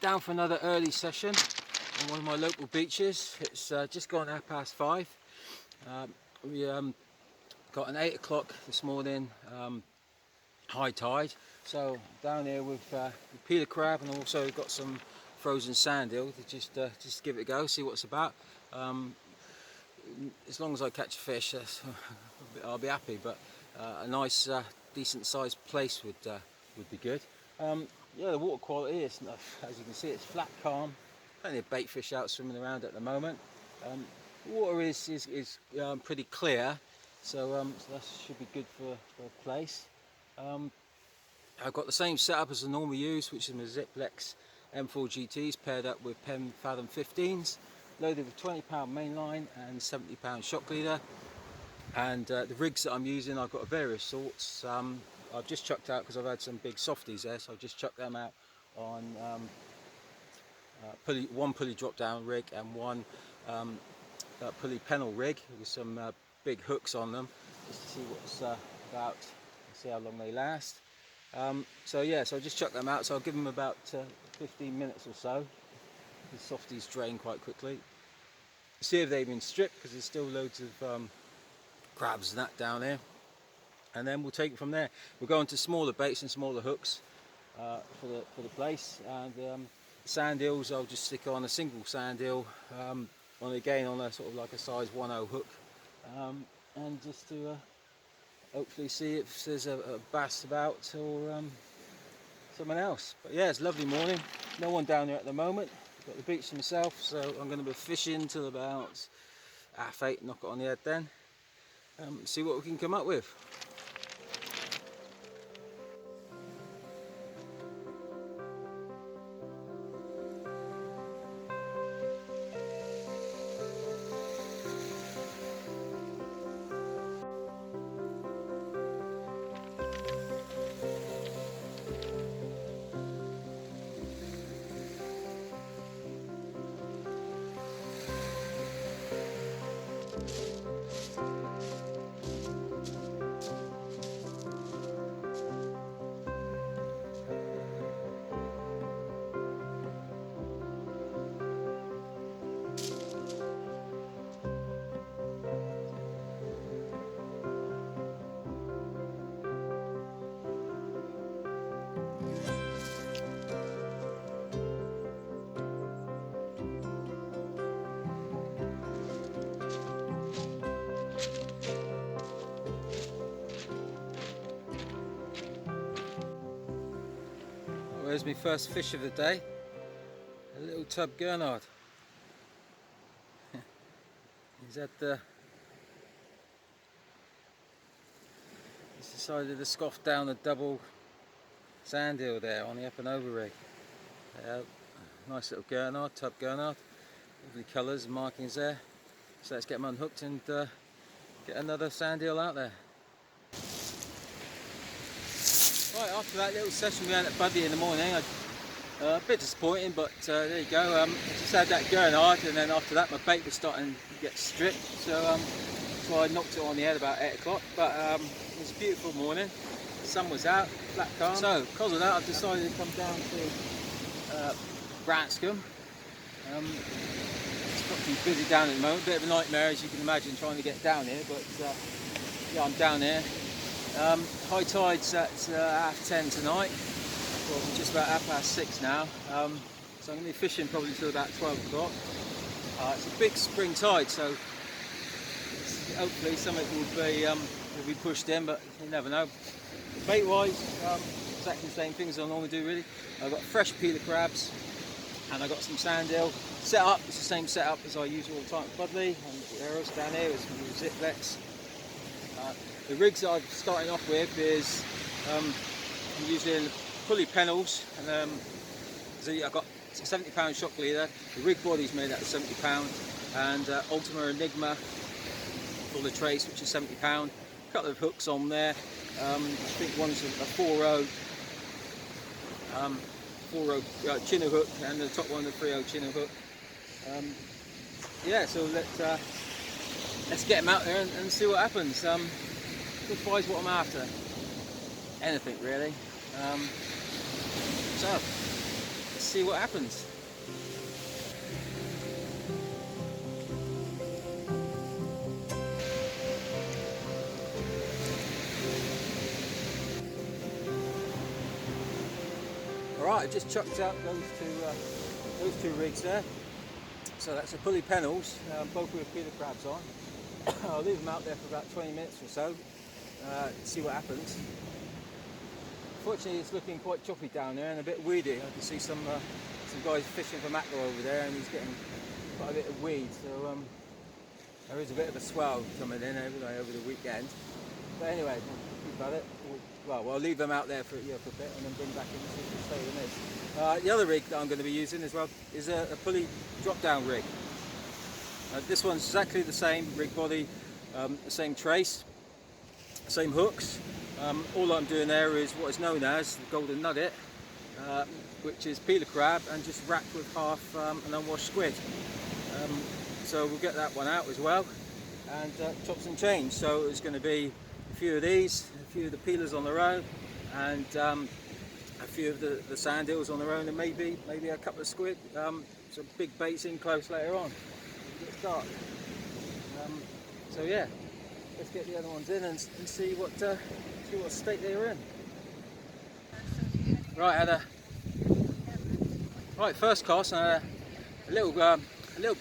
down for another early session on one of my local beaches. It's just gone 5:30. We got an 8 o'clock this morning high tide, so down here with peeler crab, and also got some frozen sand eel to just give it a go, see what it's about. As long as I catch a fish, I'll be happy, but a nice decent sized place would be good. Yeah, the water quality is, as you can see, it's flat, calm. Plenty of bait fish out swimming around at the moment. The water is pretty clear, so that should be good for a place. I've got the same setup as I normally use, which is my Budleigh M4 GTs paired up with Penn Fathom 15s, loaded with £20 mainline and £70 shock leader. And the rigs that I'm using, I've got various sorts. I've just chucked out, because I've had some big softies there, so I've just chucked them out on one pulley drop down rig and one pulley pennel rig with some big hooks on them, just to see what's about, see how long they last. So yeah, so I just chucked them out, so I'll give them about 15 minutes or so. The softies drain quite quickly. See if they've been stripped, because there's still loads of crabs and that down here, and then we'll take it from there. We'll go into smaller baits and smaller hooks for the place, and sand eels I'll just stick on a single sand eel, on a sort of like a size 1/0 hook, and just to hopefully see if there's a bass about, or someone else. But yeah, it's a lovely morning. No one down here at the moment. Got the beach to myself, so I'm going to be fishing till about 8:30. Knock it on the head then. See what we can come up with. There's my first fish of the day, a little tub Gurnard. He's decided to scoff down a double sand eel there on the up and over rig. Nice little Gurnard, tub Gurnard, lovely colours and markings there. So let's get them unhooked and get another sand eel out there. Right, after that little session we had at Budleigh in the morning, a bit disappointing, but there you go. I just had that Gurnard, and then after that my bait was starting to get stripped, so I knocked it on the head about 8 o'clock. But it was a beautiful morning, the sun was out, flat calm. So because of that, I've decided to come down to Branscombe. It's not too busy down at the moment, bit of a nightmare as you can imagine trying to get down here, but yeah, I'm down here. High tide's at 10:30 tonight. Well, we're just about 6:30 now, so I'm going to be fishing probably till about 12 o'clock. It's a big spring tide, so hopefully something will be pushed in, but you never know. Bait wise, exactly the same things I normally do really. I've got fresh peeler crabs, and I've got some sand eel. Setup, it's the same setup as I use all the time at Budleigh, and the arrows down here is some Budleigh. The rigs that I'm starting off with is I'm using pulley pennels, and so I've got a £70 shock leader. The rig body's made out of £70, and Ultima Enigma for the trace, which is £70. A couple of hooks on there. I think one's a 4/0 chino hook, and the top one a 3/0 chino hook. Yeah, so let's get them out there and see what happens. Goodbye's what I'm after. Anything really. So let's see what happens. Alright, I just chucked out those two rigs there. So that's the pulley pennels, both with peeler crabs on. I'll leave them out there for about 20 minutes or so, see what happens. Fortunately, it's looking quite choppy down there and a bit weedy. I can see some guys fishing for mackerel over there, and he's getting quite a bit of weed. So there is a bit of a swell coming in over the weekend. But anyway, keep at it. Well, I'll leave them out there for a bit and then bring back in and see what the state is. The other rig that I'm going to be using as well is a pulley drop-down rig. This one's exactly the same rig body, the same trace, same hooks. All I'm doing there is what is known as the golden nugget, which is peeler crab and just wrapped with half an unwashed squid. So we'll get that one out as well, and chops and change. So it's going to be a few of these, a few of the peelers on their own, and a few of the sand eels on their own, and maybe a couple of squid. Some big baits in close later on. Get dark. So yeah, let's get the other ones in and see what state they're in. Right, first cast, and a little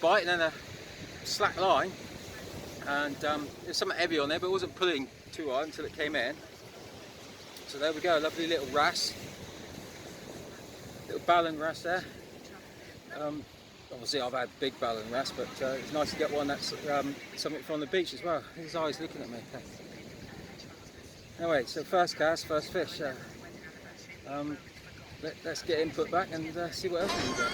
bite and then a slack line, and there's something heavy on there, but it wasn't pulling too hard until it came in. So there we go, lovely little wrasse, little ballan wrasse there. Obviously I've had big ballan wrasse, but it's nice to get one that's something from the beach as well. His eyes looking at me. Anyway, so first cast, first fish. Let's get him put back and see what else we can get.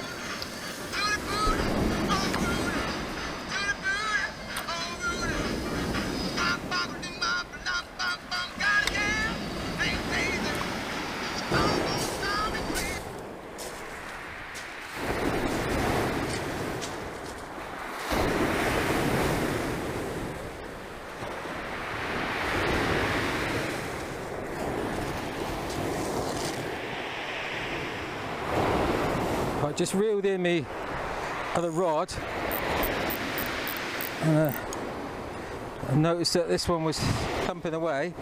I just reeled in me other rod, and I noticed that this one was thumping away.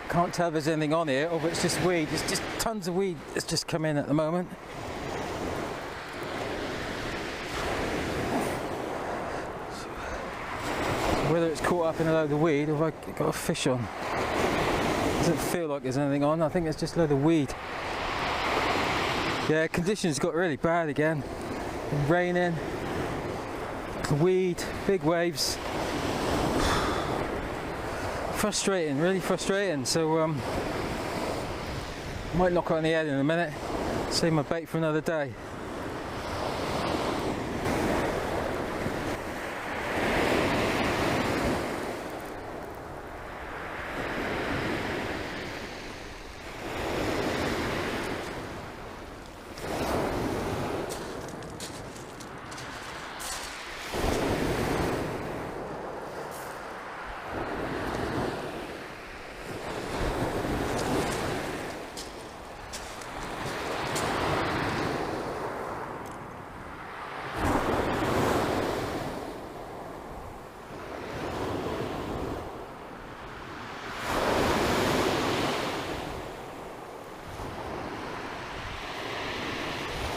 Can't tell if there's anything on here, or if it's just weed. It's just tons of weed that's just come in at the moment. Whether it's caught up in a load of weed or if I got a fish on. Doesn't feel like there's anything on. I think it's just a load of weed. Yeah, conditions got really bad again. Raining, weed, big waves. Frustrating, really frustrating. So might knock it on the head in a minute. Save my bait for another day.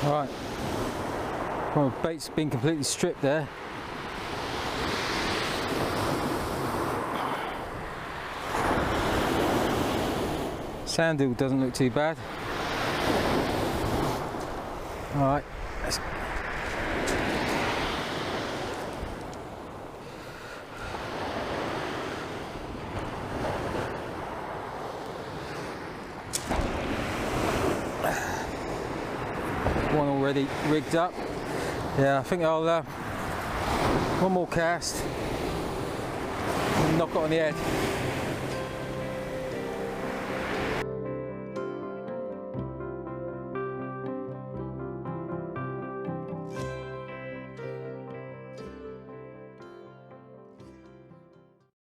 Right, well, the bait's been completely stripped there. Sand eel doesn't look too bad. Alright, let's one already rigged up. Yeah, I think I'll one more cast and knock it on the head.